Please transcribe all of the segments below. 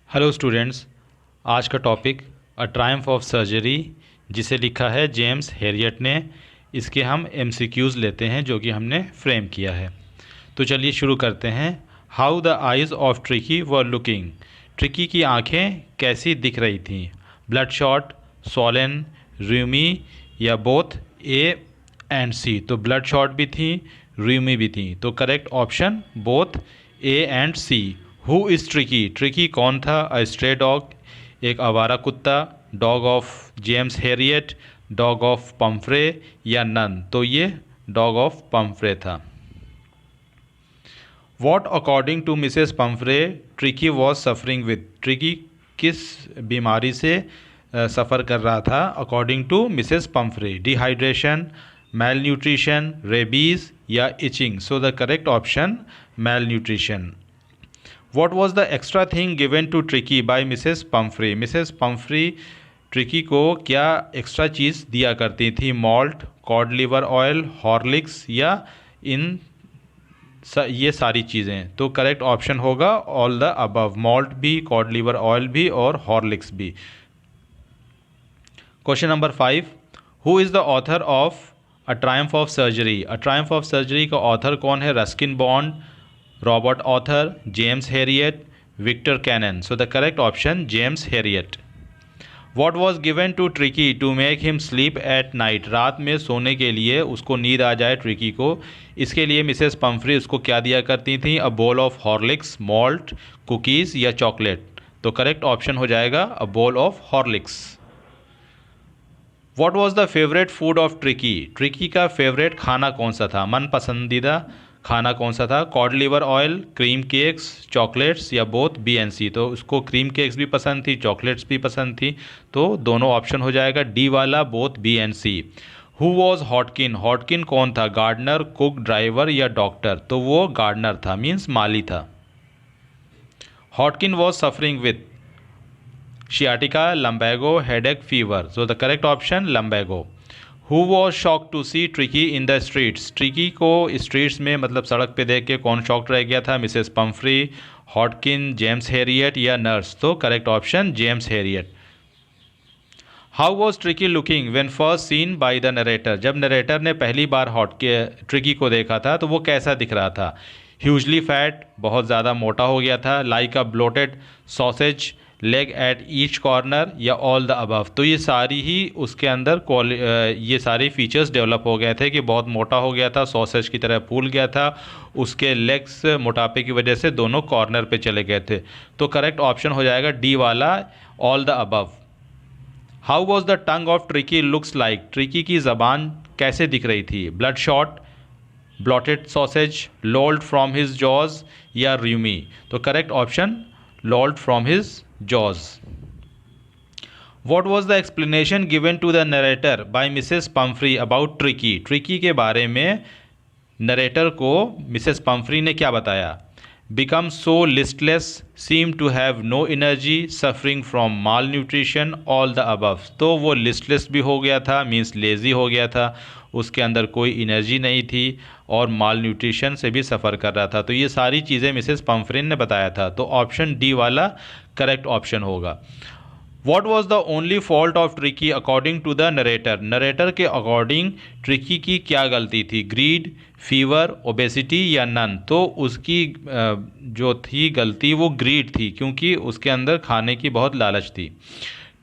Hello students. आज का topic a triumph of surgery, जिसे लिखा है जेम्स हेरियट ने। इसके हम एमसीक्यूज़ लेते हैं जो कि हमने फ्रेम किया है। तो चलिए शुरू करते हैं। How the eyes of tricky were looking. Tricky की आंखें कैसी दिख रही थीं? ब्लड शॉट, सोलन, रूमी या बोथ ए एंड सी। तो ब्लड शॉट भी थी, रूमी भी थी। तो correct option both A and C. Who is Tricky. Tricky कौन था? अ स्ट्रे डॉग, एक आवारा कुत्ता, dog of James Herriot, dog of Pumphrey या नन। तो ये डॉग ऑफ पम्फ्रे था। What according to Mrs Pumphrey Tricky was suffering with. Tricky किस बीमारी से सफ़र कर रहा था according to Mrs Pumphrey? Dehydration, malnutrition, rabies या itching. So the correct option mail nutrition. What was the extra thing given to Tricki by Mrs Pomfrey. Mrs Pumphrey Tricki को क्या extra चीज़ दिया करती थी? Malt, cod liver oil, Horlicks या इन ये सारी चीज़ें। तो करेक्ट ऑप्शन होगा ऑल द अबव। मॉल्ट भी, कॉड लिवर ऑयल भी और हॉर्लिक्स भी। Question number 5, who is the author of a triumph of surgery. A triumph of surgery का ऑथर कौन है? Ruskin Bond, Robert author, James Herriot, Victor Canning. So the correct option James Herriot. What was given to Tricki to make him sleep at night. रात में सोने के लिए उसको नींद आ जाए ट्रिकी को, इसके लिए मिसेस पम्फ्री उसको क्या दिया करती थी? A bowl of Horlicks, malt, cookies या चॉकलेट। तो करेक्ट ऑप्शन हो जाएगा a bowl of Horlicks. What was the favourite food of Tricky. Tricky का फेवरेट खाना कौन सा था? मन पसंदीदा खाना कौन सा था? Code liver oil, cream cakes, chocolates या बोथ बी एंड सी। तो उसको क्रीम केक्स भी पसंद थी, चॉकलेट्स भी पसंद थी। तो दोनों ऑप्शन हो जाएगा डी वाला, both B and C. Who was Hodgkin. Hodgkin कौन था? गार्डनर, कुक, ड्राइवर या डॉक्टर। तो वो गार्डनर था, मीन्स माली था। Hodgkin was suffering with sciatica, lumbago, headache, fever. So the correct option lumbago. Who was shocked to see Tricky in the streets? Tricky को streets में मतलब सड़क पे देख के कौन शॉक्ड रह गया था? मिसेस पम्फ्री, हॉटकिन, जेम्स हेरियट या नर्स। तो correct option James Harriet. How was tricky looking when first scene by the narrator. जब नरेटर ने पहली बार ट्रिकी को देखा था तो वो कैसा दिख रहा था? ह्यूजली फैट, बहुत ज़्यादा मोटा हो गया था, like a bloated sausage, leg at each corner या ऑल द अबव। तो ये सारी ही उसके अंदर ये सारे फीचर्स डेवलप हो गए थे कि बहुत मोटा हो गया था, सॉसेज की तरह फूल गया था, उसके लेग्स मोटापे की वजह से दोनों कॉर्नर पे चले गए थे। तो करेक्ट ऑप्शन हो जाएगा डी वाला, all the above. How was the tongue of Tricki looks like. Tricki की ज़बान कैसे दिख रही थी? Blood shot, bloated sausage, lolled from his jaws या रूमी। तो correct option lolled from his jaws. What was the explanation given to the narrator by Mrs Pumphrey about Tricki. Tricki के बारे में नरेटर को मिसेस पम्फ्री ने क्या बताया? Become so listless, seem to have no energy, suffering from malnutrition, all the above. तो वो listless भी हो गया था, मीन्स लेज़ी हो गया था, उसके अंदर कोई एनर्जी नहीं थी और माल न्यूट्रिशन से भी सफ़र कर रहा था। तो ये सारी चीज़ें मिसेस पम्फ्रिन ने बताया था। तो ऑप्शन डी वाला करेक्ट ऑप्शन होगा। What was the only fault of Tricki according to the narrator. Narrator के अकॉर्डिंग ट्रिकी की क्या गलती थी? ग्रीड, फीवर, ओबेसिटी या नन। तो उसकी जो थी गलती वो ग्रीड थी, क्योंकि उसके अंदर खाने की बहुत लालच थी।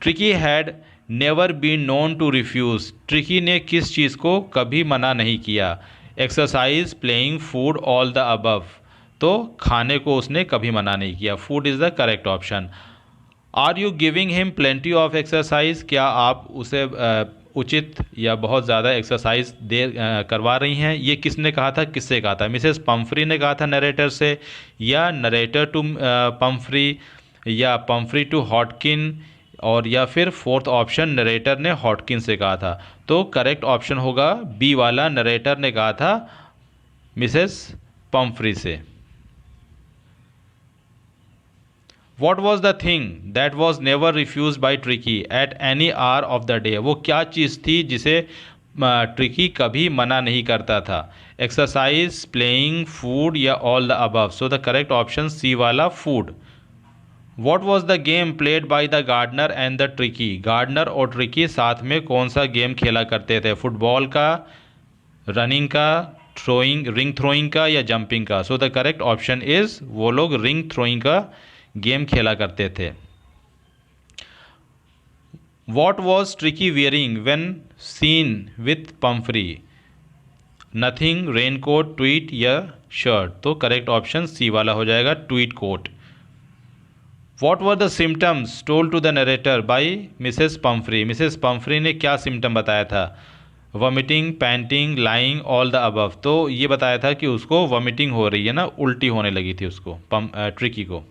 Tricki had never been known to refuse. Tricki ने किस चीज़ को कभी मना नहीं किया? Exercise, playing, food, all the above. तो खाने को उसने कभी मना नहीं किया। Food is the correct option. Are you giving him plenty of exercise. क्या आप उसे उचित या बहुत ज़्यादा एक्सरसाइज करवा रही हैं? ये किसने कहा था, किससे कहा था? मिसेस पम्फ्री ने कहा था नरेटर से, या नरेटर टू पम्फ्री, या पम्फ्री टू हॉटकिन, और या फिर फोर्थ ऑप्शन नरेटर ने हॉटकिन से कहा था। तो करेक्ट ऑप्शन होगा बी वाला, नरेटर ने कहा था मिसेस पम्फ्री से। What was the thing that was never refuse by Tricki at any hour of the day. वो क्या चीज़ थी जिसे ट्रिकी कभी मना नहीं करता था? एक्सरसाइज, प्लेइंग, फूड या all the above. So the correct option C वाला, food. What was the game played by the gardener and the Tricki, gardener और ट्रिकी साथ में कौन सा गेम खेला करते थे, फुटबॉल का, रनिंग का, थ्रोइंग रिंग थ्रोइंग का या जंपिंग का। So the correct option is वो लोग रिंग थ्रोइंग का गेम खेला करते थे। What was tricky wearing when seen with Pomfrey, nothing, rain coat, tweed या शर्ट। तो करेक्ट ऑप्शन सी वाला हो जाएगा, tweed coat. What were the symptoms told to the narrator by Mrs Pomfrey, Mrs Pomfrey ने क्या symptom बताया था, vomiting, panting, lying, all the above. तो ये बताया था कि उसको वॉमिटिंग हो रही है ना, उल्टी होने लगी थी उसको, ट्रिकी को।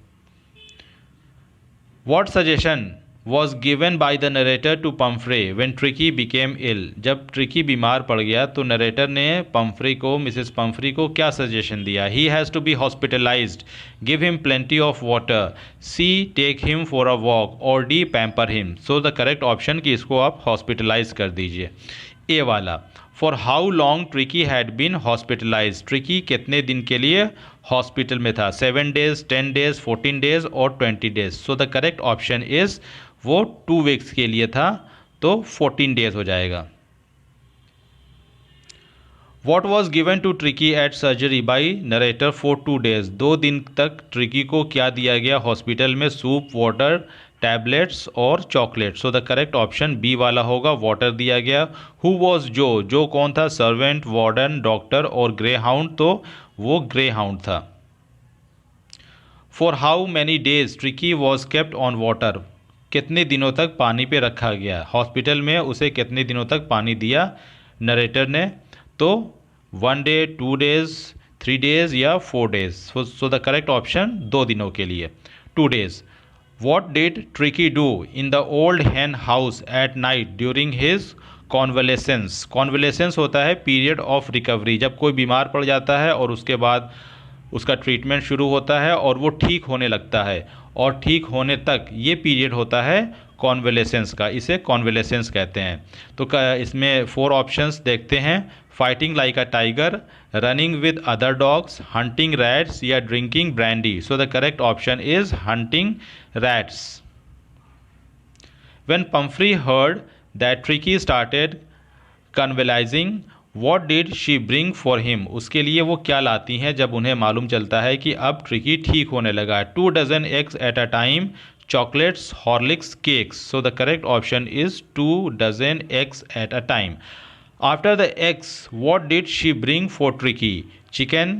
What suggestion was given by the narrator to Pumphrey when Tricki became ill, जब ट्रिकी बीमार पड़ गया तो नरेटर ने पम्फ्री को, मिसेस पम्फ्री को क्या सजेशन दिया, he has to be hospitalised, give him plenty of water, C take him for a walk, और D pamper him. So the correct option कि इसको आप हॉस्पिटलाइज कर दीजिए, ए वाला। For how long Tricki had been hospitalise, Tricki कितने दिन के लिए हॉस्पिटल में था, 7 डेज, 10 डेज, 14 डेज और 20 days. So the correct option is वो 2 वीक्स के लिए था, तो 14 डेज हो जाएगा। What was given to Tricki at surgery by narrator for 2 days, 2 दिन तक ट्रिकी को क्या दिया गया हॉस्पिटल में, सूप, वाटर, टैबलेट्स और chocolate. So the correct option B वाला होगा, वाटर दिया गया। हु वॉज जो, जो कौन था, सर्वेंट, वार्डन, डॉक्टर और ग्रे हाउंड, तो वो ग्रे हाउंड था। For how many days tricky was kept on water, कितने दिनों तक पानी पे रखा गया, हॉस्पिटल में उसे कितने दिनों तक पानी दिया नरेटर ने, तो 1 डे, 2 डेज, 3 डेज या 4 days. So the correct option 2 दिनों के लिए, 2 days. What did Tricki do in the old hen house at night during his convalescence, convalescence होता है पीरियड ऑफ रिकवरी, जब कोई बीमार पड़ जाता है और उसके बाद उसका ट्रीटमेंट शुरू होता है और वो ठीक होने लगता है, और ठीक होने तक ये पीरियड होता है कॉन्वलेसेंस का, इसे कॉन्वलेसेंस कहते हैं। तो इसमें 4 ऑप्शंस देखते हैं, fighting like a tiger, running with other dogs, hunting rats या drinking brandy. So the correct option is hunting rats. When Pumphrey heard that Tricky started convalescing, what did she bring for him? उसके लिए वो क्या लाती हैं जब उन्हें मालूम चलता है कि अब ट्रिकी ठीक होने लगा है। 2 dozen eggs at a time, chocolates, Horlicks, cakes. So the correct option is 2 dozen eggs at a time. After the eggs, what did she bring for Tricky? Chicken,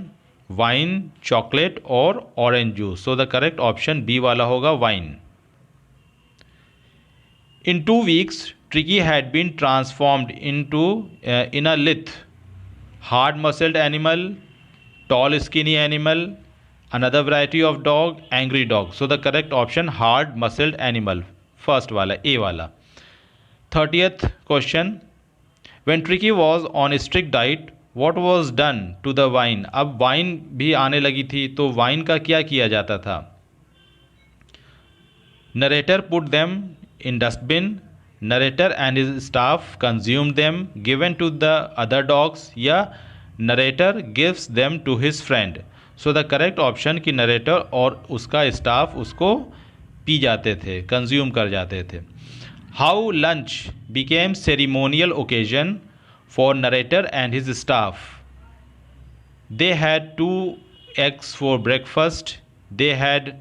wine, chocolate or orange juice. So the correct option B वाला होगा, wine. In 2 weeks, Tricky had been transformed into in a lithe, hard-muscled animal, tall, skinny animal, another variety of dog, angry dog. So the correct option hard-muscled animal, first वाला, A वाला। 30th question, when Tricky was on a strict diet, what was done to the wine? अब wine भी आने लगी थी, तो wine का क्या किया जाता था, narrator put them in dustbin, narrator and his staff consumed them, given to the other dogs, या narrator gives them to his friend. So the correct option कि narrator और उसका staff उसको पी जाते थे, कंज्यूम कर जाते थे। How lunch became ceremonial occasion for narrator and his staff? They had 2 eggs for breakfast, they had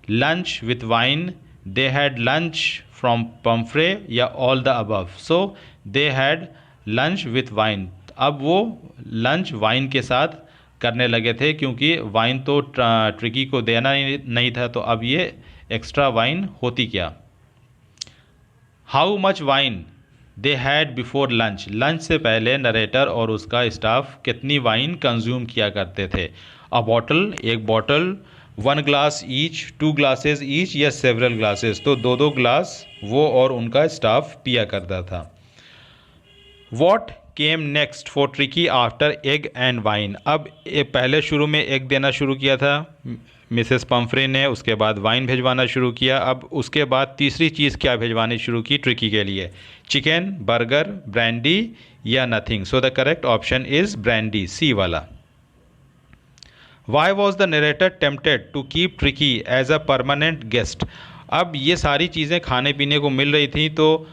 lunch with wine, they had lunch from Pumphrey या all the above. So they had lunch with wine. अब वो lunch wine के साथ करने लगे थे, क्योंकि wine तो ट्रिकी को देना नहीं था, तो अब ये एक्स्ट्रा वाइन होती क्या। How much wine they had before lunch, lunch से पहले नरेटर और उसका स्टाफ कितनी वाइन कंज्यूम किया करते थे, अ बॉटल, एक bottle, 1 glass each, 2 glasses each या सेवरल ग्लासेस। तो 2-2 ग्लास वो और उनका स्टाफ पिया करता था। What came next for tricky after egg and wine, अब पहले शुरू में एग देना शुरू किया था मिसेस पम्फ्रे ने, उसके बाद वाइन भिजवाना शुरू किया। अब उसके बाद तीसरी चीज़ क्या भिजवानी शुरू की ट्रिकी के लिए, चिकन, बर्गर, ब्रांडी या nothing. So the correct option is brandy, C वाला। Why was the narrator tempted to keep Tricki as a permanent guest. अब ये सारी चीज़ें खाने पीने को मिल रही थी, तो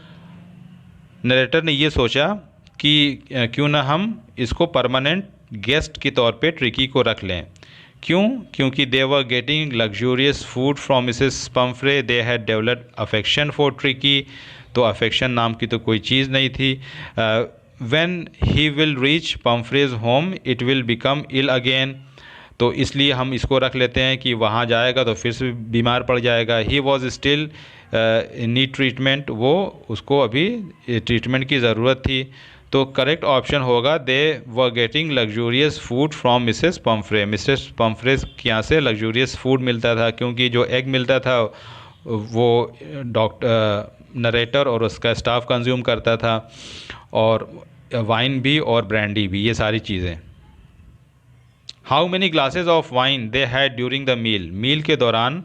नरेटर ने ये सोचा कि क्यों ना हम इसको परमानेंट गेस्ट के तौर पे ट्रिकी को रख लें। क्यों? क्योंकि they were getting luxurious food from Mrs Pumphrey, they had developed affection for Tricki. तो अफेक्शन नाम की तो कोई चीज़ नहीं थी। When he will reach Pumphrey's home it will become ill again. तो इसलिए हम इसको रख लेते हैं कि वहाँ जाएगा तो फिर से बीमार पड़ जाएगा। He was still need treatment, वो उसको अभी ट्रीटमेंट की ज़रूरत थी। तो करेक्ट ऑप्शन होगा they were getting luxurious food from Mrs Pumphrey. Mrs Pumphrey के यहाँ से लग्जूरियस फूड मिलता था, क्योंकि जो एग मिलता था वो डॉक्टर नरेटर और उसका स्टाफ कंज्यूम करता था, और वाइन भी और ब्रांडी भी, ये सारी चीज़ें। How many glasses of wine they had during the meal. Meal के दौरान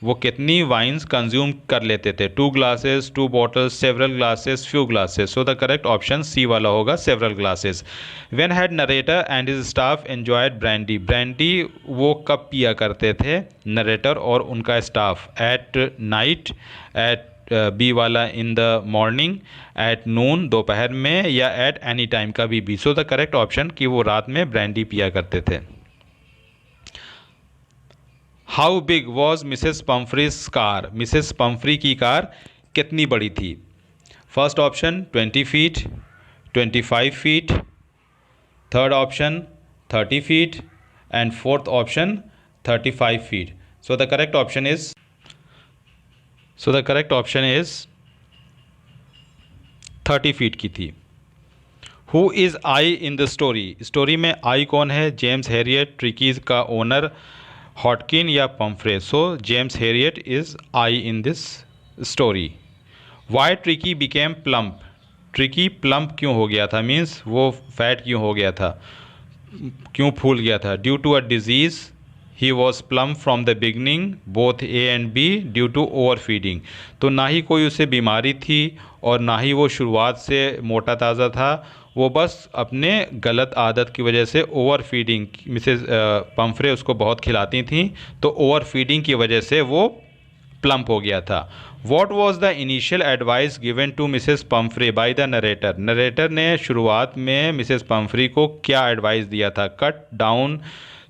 वो कितनी वाइन्स कंज्यूम कर लेते थे? 2 glasses, 2 bottles, several glasses, few glasses. So the correct option C वाला होगा, several glasses. When had narrator and his staff enjoyed brandy. Brandy वो कब पिया करते थे नरेटर और उनका staff? At night, at B वाला in the morning, at noon दोपहर में, या एट एनी टाइम का भी। सो द करेक्ट ऑप्शन कि वो रात में ब्रांडी पिया करते थे। How big was Mrs Pumphrey's car. Mrs Pumphrey की कार कितनी बड़ी थी? First option 20 feet, 25 feet, third option 30 feet, and fourth option 35 feet. So the correct option is 30 feet की थी। Who is I in the story. Story में I कौन है? James Harriet, ट्रिकीज का ओनर, हॉटकिन या Pumphrey. So James Herriot is I in this story. Why Tricki became plump. Tricki plump क्यों हो गया था? मीन्स वो फैट क्यों हो गया था, क्यों फूल गया था? Due to a disease, he was plump from the beginning, both A and B, due to overfeeding. तो ना ही कोई उसे बीमारी थी और ना ही वो शुरुआत से मोटा ताज़ा था, वो बस अपने गलत आदत की वजह से ओवर फीडिंग, मिसेस पम्फ्रे उसको बहुत खिलाती थी, तो ओवर फीडिंग की वजह से वो प्लम्प हो गया था। What was the initial advice given to Mrs Pumphrey by the narrator. Narrator ने शुरुआत में मिसेस पम्फ्री को क्या एडवाइस दिया था? Cut down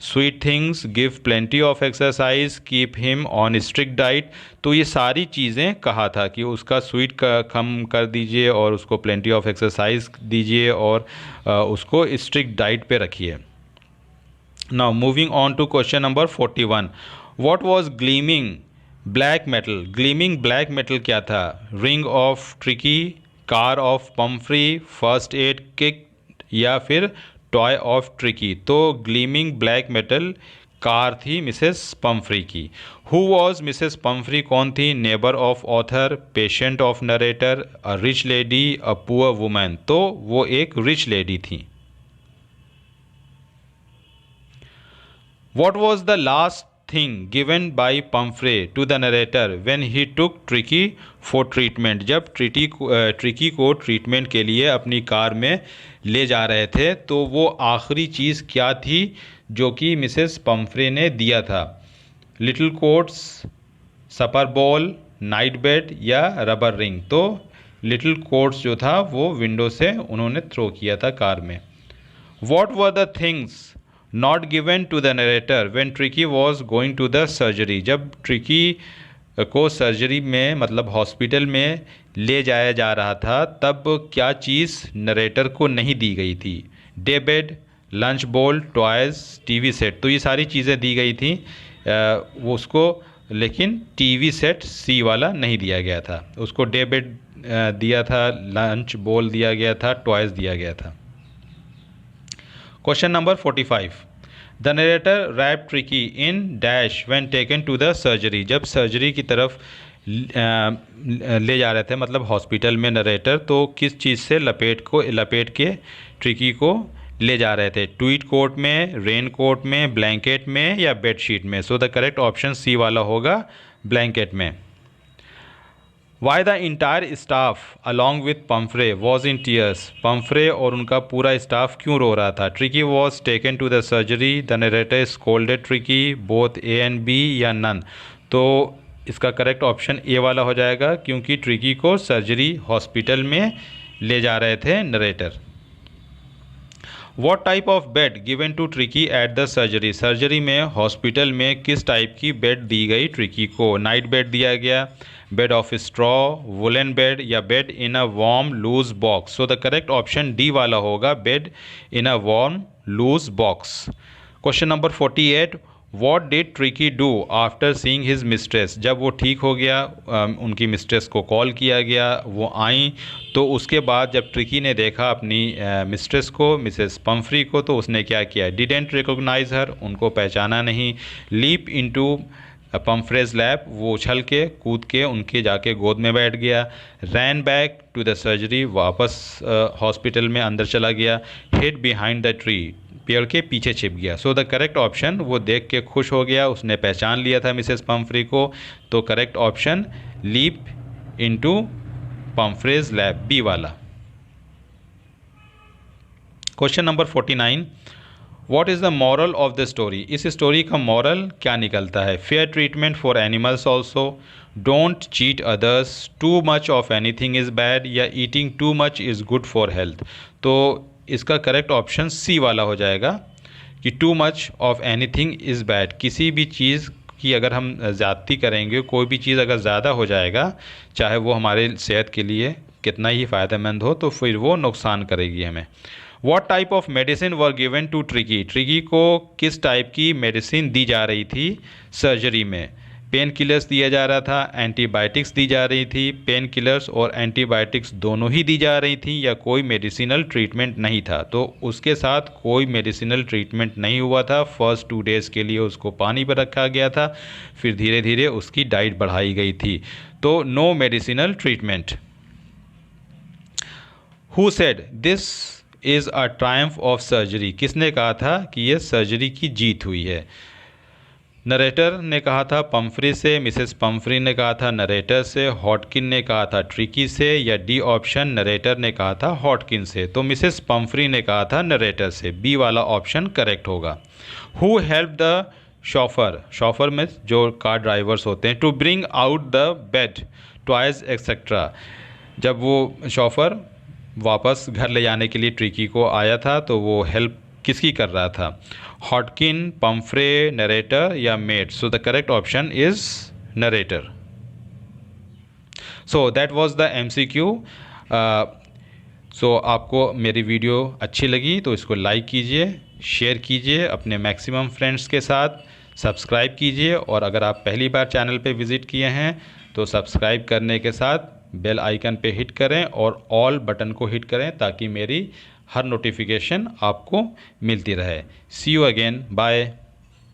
sweet things, give plenty of exercise, keep him on strict diet. तो ये सारी चीज़ें कहा था कि उसका स्वीट का कम कर दीजिए और उसको प्लेंटी ऑफ एक्सरसाइज दीजिए और उसको स्ट्रिक्ट डाइट पे रखिए। Now moving on to question number 41। What was gleaming black metal. Gleaming black metal क्या था? Ring of Tricki, car of Pumphrey, first aid kit, या फिर टॉय ऑफ ट्रिकी। तो ग्लीमिंग ब्लैक मेटल कार थी Mrs Pumphrey की। Who was Mrs Pumphrey कौन थी? Neighbour of author, patient of narrator, a rich lady, a poor women. तो वो एक रिच लेडी थी। What was the last thing given by Pumphrey to the narrator when he took Tricky for treatment? जब tricky को treatment के लिए अपनी car में ले जा रहे थे, तो वो आखिरी चीज़ क्या थी जो कि मिसेस पम्फ्रे ने दिया था? लिटिल कोट्स, सपर बॉल, नाइट बेड या रबर रिंग। तो लिटिल कोट्स जो था वो विंडो से उन्होंने थ्रो किया था कार में। What were the things not given to the narrator when Tricky was going to the surgery? जब ट्रिकी को सर्जरी में मतलब हॉस्पिटल में ले जाया जा रहा था, तब क्या चीज़ नरेटर को नहीं दी गई थी? डे बेड, लंच बोल, टॉयज़, टीवी सेट। तो ये सारी चीज़ें दी गई थी वो उसको, लेकिन टीवी सेट सी वाला नहीं दिया गया था। उसको डे बेड दिया था, लंच बोल दिया गया था, टॉयज़ दिया गया था। Question number 45। The narrator wrap Tricki in dash when taken to the surgery. जब सर्जरी की तरफ ले जा रहे थे, मतलब हॉस्पिटल में नरेटर, तो किस चीज़ से लपेट के ट्रिकी को ले जा रहे थे? ट्वीट कोट में, रेन कोट में, ब्लैंकेट में, या बेडशीट में। So the correct option C वाला होगा, ब्लैंकेट में। Why the entire staff along with Pumphrey was in tears, Pumphrey और उनका पूरा स्टाफ क्यों रो रहा था? Tricki was taken to the surgery, the narrator scolded Tricki, both A and B या नन। तो इसका करेक्ट ऑप्शन ए वाला हो जाएगा, क्योंकि ट्रिकी को सर्जरी हॉस्पिटल में ले जा रहे थे narrator. What type of bed given to Tricki at the surgery, surgery में हॉस्पिटल में किस टाइप की बेड दी गई ट्रिकी को? नाइट बेड दिया गया, bed of straw, woollen bed या bed in a warm loose box. So the correct option D वाला होगा, bed in a warm loose box. Question number 48, what did Tricki do after seeing his mistress, जब वो ठीक हो गया, उनकी mistress को कॉल किया गया, वो आई, तो उसके बाद जब ट्रिकी ने देखा अपनी मिस्ट्रेस को, मिसेस पम्फ्री को, तो उसने क्या किया? डिडेंट रिकॉग्नाइज हर, उनको पहचाना नहीं। लीप इनटू पम्फ्रेज लैप, वो उछल के कूद के उनके जाके गोद में बैठ गया। रैन बैक टू द सर्जरी, वापस हॉस्पिटल में अंदर चला गया। हिड बिहाइंड द ट्री, पेड़ के पीछे छिप गया। सो द करेक्ट ऑप्शन, वो देख के खुश हो गया, उसने पहचान लिया था मिसेस पम्फ्री को, तो correct option leap into Pumphrey's lap, B वाला। Question number 49, what is the moral of the story, इस स्टोरी का मॉरल क्या निकलता है? Fair treatment for animals also, don't cheat others, too much of anything is bad या eating too much is good for health. तो इसका correct option C वाला हो जाएगा कि too much of anything is bad, किसी भी चीज़ की अगर हम ज़्यादती करेंगे, कोई भी चीज़ अगर ज़्यादा हो जाएगा, चाहे वो हमारे सेहत के लिए कितना ही फ़ायदेमंद हो, तो फिर वो नुकसान करेगी हमें। What type of medicine were given to Tricki, Tricki को किस टाइप की मेडिसिन दी जा रही थी सर्जरी में? पेन किलर्स दिया जा रहा था, एंटीबायोटिक्स दी जा रही थी, पेन किलर्स और एंटीबायोटिक्स दोनों ही दी जा रही थी, या कोई मेडिसिनल ट्रीटमेंट नहीं था? तो उसके साथ कोई मेडिसिनल ट्रीटमेंट नहीं हुआ था। फर्स्ट 2 डेज़ के लिए उसको पानी पर रखा गया था, फिर धीरे धीरे उसकी डाइट बढ़ाई गई थी, तो no medicinal treatment. Who said this is a triumph of surgery, किसने कहा था कि ये सर्जरी की जीत हुई है? नरेटर ने कहा था पम्फ्री से, मिसेस पम्फ्री ने कहा था नरेटर से, हॉटकिन ने कहा था ट्रिकी से, या डी ऑप्शन नरेटर ने कहा था हॉटकिन से? तो मिसेस पम्फ्री ने कहा था नरेटर से, बी वाला ऑप्शन करेक्ट होगा। Who help the chauffeur, chauffeur में जो कार ड्राइवर्स होते हैं, to bring out the bed toys etcetera, जब वो शॉफर वापस घर ले जाने के लिए ट्रिकी को आया था, तो वो हेल्प किसकी कर रहा था? हॉटकिन, पम्फ्रे, नरेटर या मेट? So the correct option is narrator. So that was the MCQ। सो आपको मेरी वीडियो अच्छी लगी तो इसको लाइक कीजिए, शेयर कीजिए अपने मैक्सिमम फ्रेंड्स के साथ, सब्सक्राइब कीजिए, और अगर आप पहली बार चैनल पे विज़िट किए हैं तो सब्सक्राइब करने के साथ बेल आइकन पे हिट करें और ऑल बटन को हिट करें, ताकि मेरी हर नोटिफिकेशन आपको मिलती रहे। सी यू अगेन, बाय।